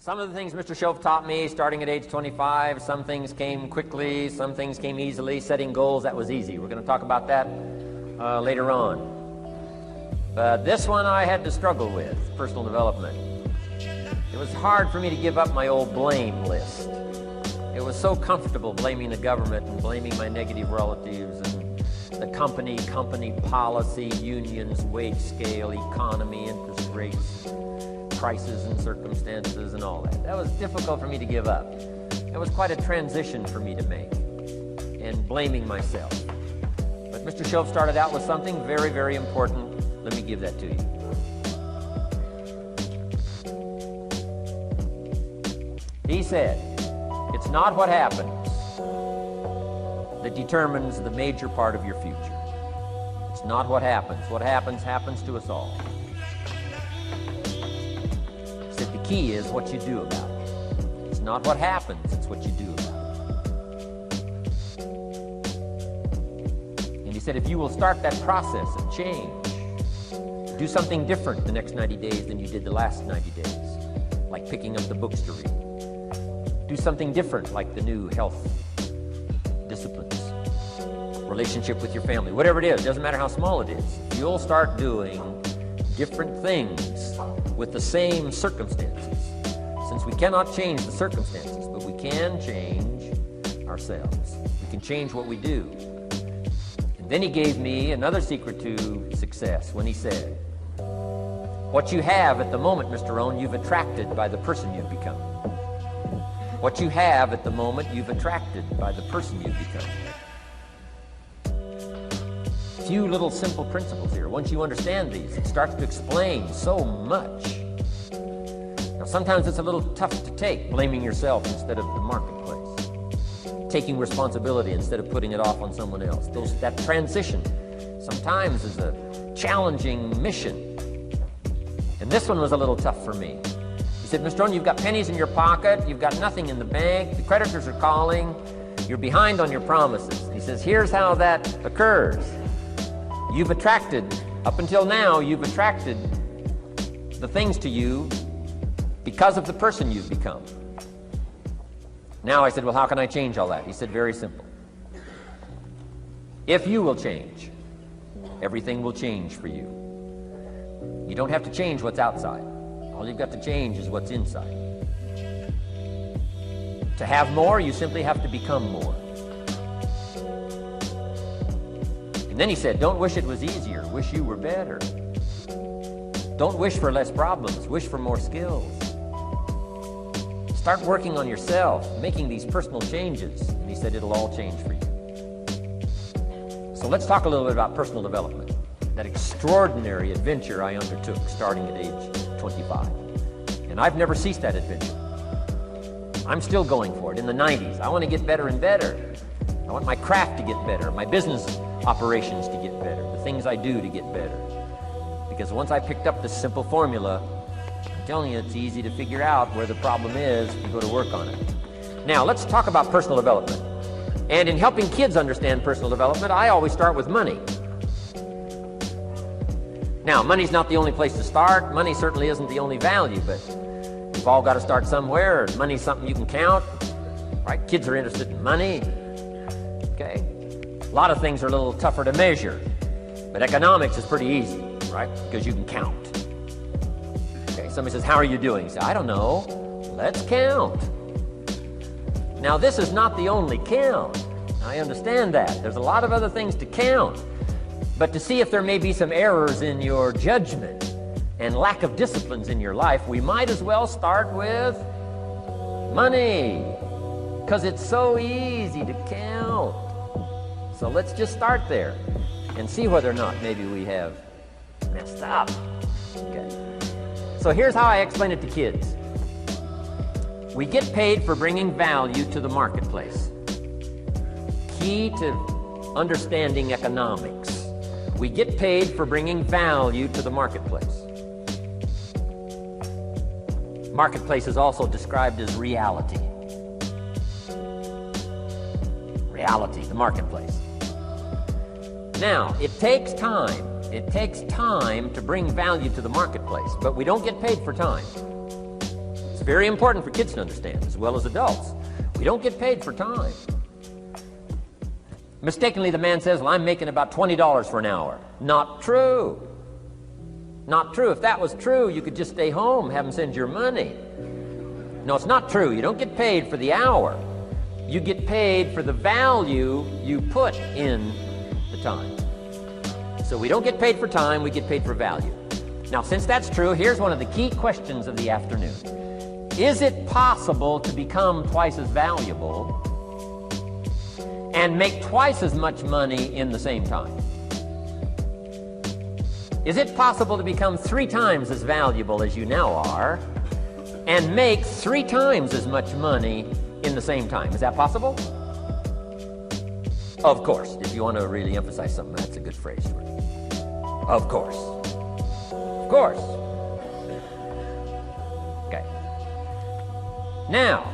Some of the things Mr. Shoaff taught me starting at age 25, some things came quickly, some things came easily. Setting goals, that was easy. We're going to talk about that later on. But this one I had to struggle with, personal development. It was hard for me to give up my old blame list. It was so comfortable blaming the government and blaming my negative relatives and the company policy, unions, wage scale, economy, interest rates, crises and circumstances and all that. That was difficult for me to give up. It was quite a transition for me to make, and blaming myself. But Mr. Shoaff started out with something very, very important. Let me give that to you. He said, it's not what happens that determines the major part of your future. It's not what happens. What happens, happens to us all. He said the key is what you do about it. It's not what happens, it's what you do about it. And he said if you will start that process of change, do something different the next 90 days than you did the last 90 days, like picking up the books to read. Do something different, like the new health disciplines, relationship with your family, whatever it is, doesn't matter how small it is. You'll start doing different things with the same circumstances. Since we cannot change the circumstances, but we can change ourselves. We can change what we do. And then he gave me another secret to success when he said, what you have at the moment, Mr. Rohn, you've attracted by the person you've become. What you have at the moment, you've attracted by the person you've become. Few little simple principles here. Once you understand these, it starts to explain so much. Now, sometimes it's a little tough to take, blaming yourself instead of the marketplace, taking responsibility instead of putting it off on someone else. That transition sometimes is a challenging mission. And this one was a little tough for me. He said, Mr. Rohn, you've got pennies in your pocket, you've got nothing in the bank, the creditors are calling, you're behind on your promises. He says, here's how that occurs. You've attracted, up until now, you've attracted the things to you because of the person you've become. Now I said, well, how can I change all that? He said, very simple. If you will change, everything will change for you. You don't have to change what's outside. All you've got to change is what's inside. To have more, you simply have to become more. And then he said, don't wish it was easier, wish you were better. Don't wish for less problems, wish for more skills. Start working on yourself, making these personal changes. And he said, it'll all change for you. So let's talk a little bit about personal development. That extraordinary adventure I undertook starting at age 25. And I've never ceased that adventure. I'm still going for it. In the 90s, I want to get better and better. I want my craft to get better, my business operations to get better, the things I do to get better. Because once I picked up this simple formula, I'm telling you, it's easy to figure out where the problem is if you go to work on it. Now, let's talk about personal development. And in helping kids understand personal development, I always start with money. Now, money's not the only place to start. Money certainly isn't the only value, but we've all got to start somewhere. Money's something you can count, right? Kids are interested in money, okay? A lot of things are a little tougher to measure, but economics is pretty easy, right? Because you can count. Okay, somebody says, how are you doing? You say, I don't know. Let's count. Now, this is not the only count. I understand that. There's a lot of other things to count. But to see if there may be some errors in your judgment and lack of disciplines in your life, we might as well start with money, because it's so easy to count. So let's just start there and see whether or not maybe we have messed up. Okay. So here's how I explain it to kids. We get paid for bringing value to the marketplace. Key to understanding economics. We get paid for bringing value to the marketplace. Marketplace is also described as reality. Reality, the marketplace. Now, it takes time. It takes time to bring value to the marketplace, but we don't get paid for time. It's very important for kids to understand as well as adults. We don't get paid for time. Mistakenly, the man says, well, I'm making about $20 for an hour. Not true. Not true. If that was true, you could just stay home, have them send your money. No, it's not true. You don't get paid for the hour. You get paid for the value you put in the time. So we don't get paid for time, we get paid for value. Now, since that's true, here's one of the key questions of the afternoon. Is it possible to become twice as valuable and make twice as much money in the same time? Is it possible to become 3 times as valuable as you now are and make 3 times as much money in the same time? Is that possible? Of course. If you want to really emphasize something, that's a good phrase for it. Of course. Of course. Okay. Now,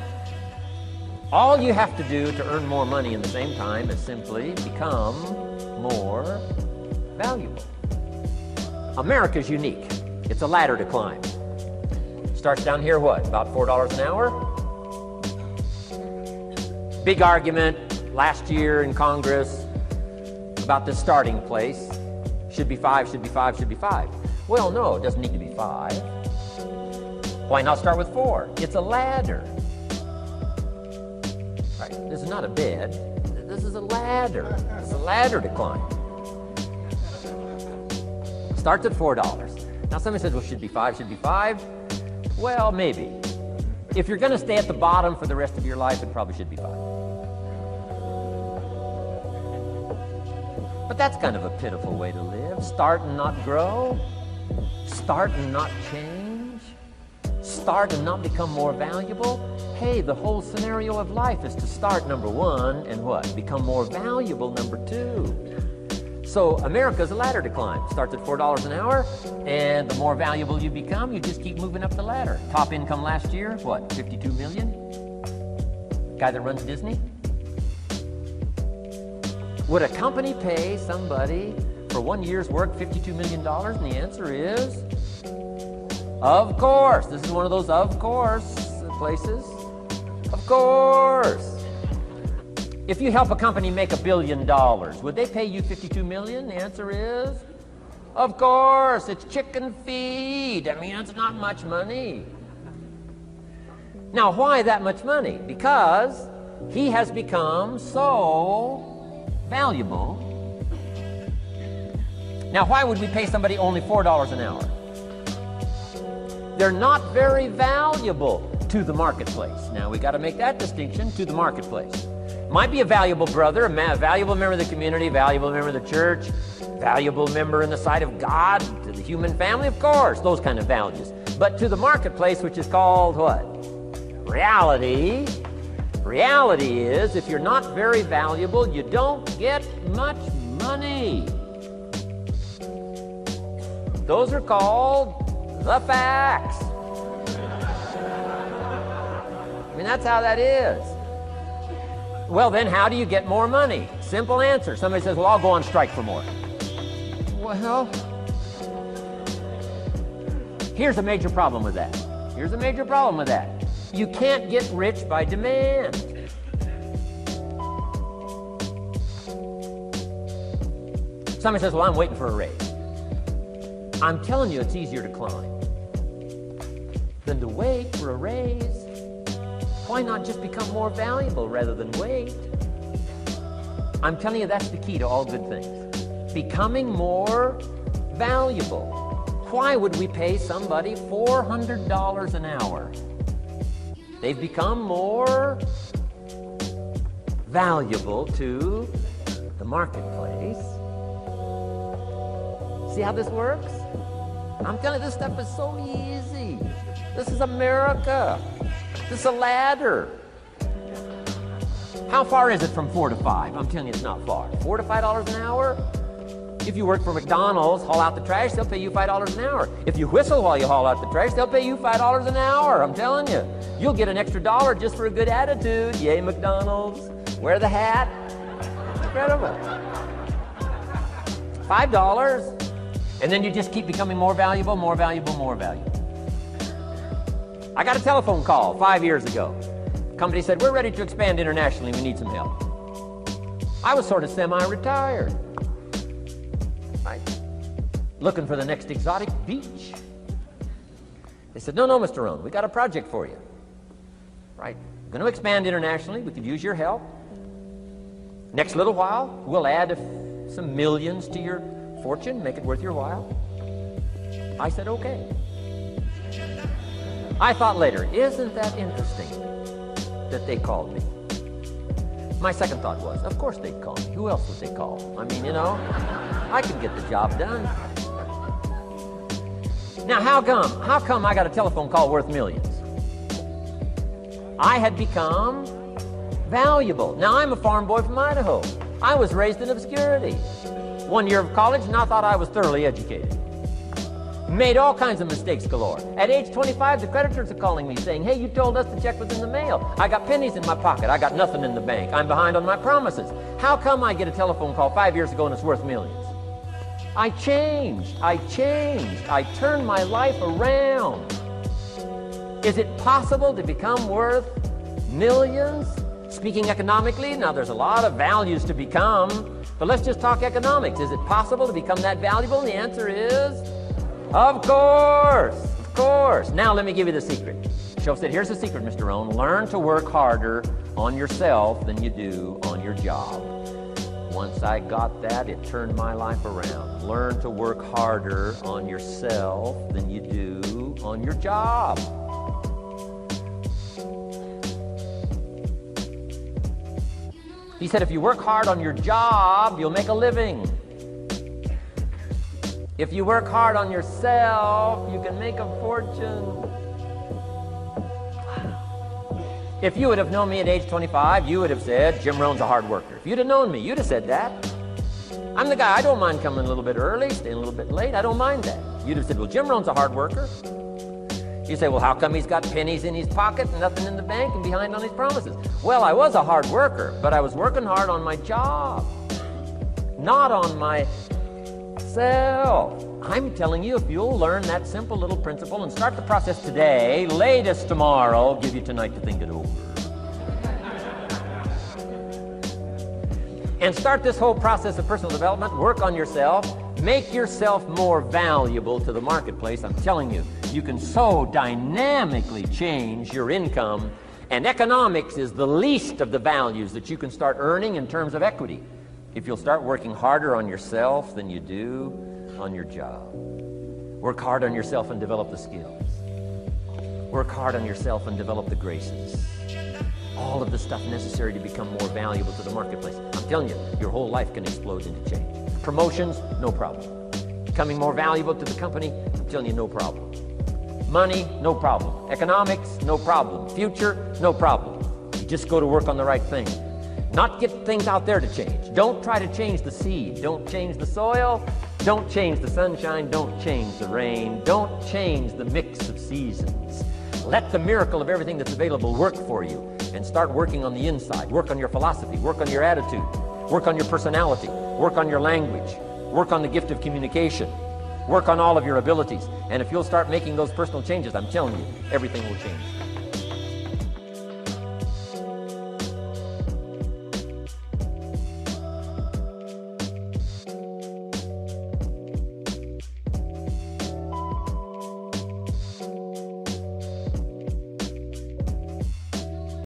all you have to do to earn more money in the same time is simply become more valuable. America's unique. It's a ladder to climb. Starts down here, what, about $4 an hour? Big argument last year in Congress about the starting place. Should be 5, should be 5, should be 5. Well, no, it doesn't need to be 5. Why not start with 4? It's a ladder. Right, this is not a bed. This is a ladder. It's a ladder to climb. Starts at $4. Now somebody says, well, should be 5, should be 5. Well, maybe. If you're going to stay at the bottom for the rest of your life, it probably should be 5. But that's kind of a pitiful way to live. Start and not grow. Start and not change. Start and not become more valuable. Hey, the whole scenario of life is to start, number 1, and what? Become more valuable, number 2. So America's a ladder to climb. Starts at $4 an hour, and the more valuable you become, you just keep moving up the ladder. Top income last year, what, 52 million? Guy that runs Disney? Would a company pay somebody for 1 year's work $52 million? And the answer is, of course. This is one of those of course places. Of course. If you help a company make $1 billion, would they pay you $52 million? The answer is, of course. It's chicken feed. I mean, it's not much money. Now, why that much money? Because he has become so valuable. Now, why would we pay somebody only $4 an hour? They're not very valuable to the marketplace. Now, we got to make that distinction, to the marketplace. Might be a valuable brother, a valuable member of the community, valuable member of the church, valuable member in the sight of God, to the human family, of course, those kind of values. But to the marketplace, which is called what? Reality. Reality is, if you're not very valuable, you don't get much money. Those are called the facts. I mean, that's how that is. Well, then how do you get more money? Simple answer. Somebody says, well, I'll go on strike for more. Well, here's a major problem with that. Here's a major problem with that. You can't get rich by demand. Somebody says, well, I'm waiting for a raise. I'm telling you, it's easier to climb than to wait for a raise. Why not just become more valuable rather than wait? I'm telling you, that's the key to all good things. Becoming more valuable. Why would we pay somebody $400 an hour? They've become more valuable to the marketplace. See how this works? I'm telling you, this stuff is so easy. This is America. This is a ladder. How far is it from 4 to 5? I'm telling you, it's not far. $4 to $5 an hour? If you work for McDonald's, haul out the trash, they'll pay you $5 an hour. If you whistle while you haul out the trash, they'll pay you $5 an hour. I'm telling you. You'll get an extra $1 just for a good attitude. Yay, McDonald's. Wear the hat. Incredible. $5. And then you just keep becoming more valuable, more valuable, more valuable. I got a telephone call 5 years ago. The company said, we're ready to expand internationally. We need some help. I was sort of semi-retired. Right? Looking for the next exotic beach. They said, no, Mr. Rohn, we got a project for you. Right? We're going to expand internationally. We could use your help. Next little while, we'll add some millions to your fortune, make it worth your while. I said, okay. I thought later, isn't that interesting that they called me? My second thought was, of course they'd call me. Who else would they call? I mean, I can get the job done. Now, how come I got a telephone call worth millions? I had become valuable. Now, I'm a farm boy from Idaho. I was raised in obscurity. 1 year of college, and I thought I was thoroughly educated. Made all kinds of mistakes galore. At age 25, the creditors are calling me saying, hey, you told us the check was in the mail. I got pennies in my pocket. I got nothing in the bank. I'm behind on my promises. How come I get a telephone call 5 years ago and it's worth millions? I changed. I turned my life around. Is it possible to become worth millions? Speaking economically, now there's a lot of values to become, but let's just talk economics. Is it possible to become that valuable? And the answer is, of course. Now let me give you the secret. Shoaff said, here's the secret, Mr. Rohn. Learn to work harder on yourself than you do on your job. Once I got that, it turned my life around. Learn to work harder on yourself than you do on your job. He said, if you work hard on your job, you'll make a living. If you work hard on yourself, you can make a fortune. If you would have known me at age 25, you would have said, Jim Rohn's a hard worker. If you'd have known me, you'd have said that. I'm the guy, I don't mind coming a little bit early, staying a little bit late. I don't mind that. You'd have said, well, Jim Rohn's a hard worker. You say, well, how come he's got pennies in his pocket and nothing in the bank and behind on his promises? Well, I was a hard worker, but I was working hard on my job, not on myself. I'm telling you, if you'll learn that simple little principle and start the process today, latest tomorrow, give you tonight to think it over. And start this whole process of personal development, work on yourself, make yourself more valuable to the marketplace. I'm telling you, you can so dynamically change your income, and economics is the least of the values that you can start earning in terms of equity if you'll start working harder on yourself than you do on your job. Work hard on yourself and develop the skills. Work hard on yourself and develop the graces. All of the stuff necessary to become more valuable to the marketplace. I'm telling you, your whole life can explode into change. Promotions, no problem. Becoming more valuable to the company, I'm telling you, no problem. Money, no problem. Economics, no problem. Future, no problem. You just go to work on the right thing. Not get things out there to change. Don't try to change the seed. Don't change the soil. Don't change the sunshine. Don't change the rain. Don't change the mix of seasons. Let the miracle of everything that's available work for you, and start working on the inside. Work on your philosophy. Work on your attitude. Work on your personality. Work on your language. Work on the gift of communication. Work on all of your abilities. And if you'll start making those personal changes, I'm telling you, everything will change.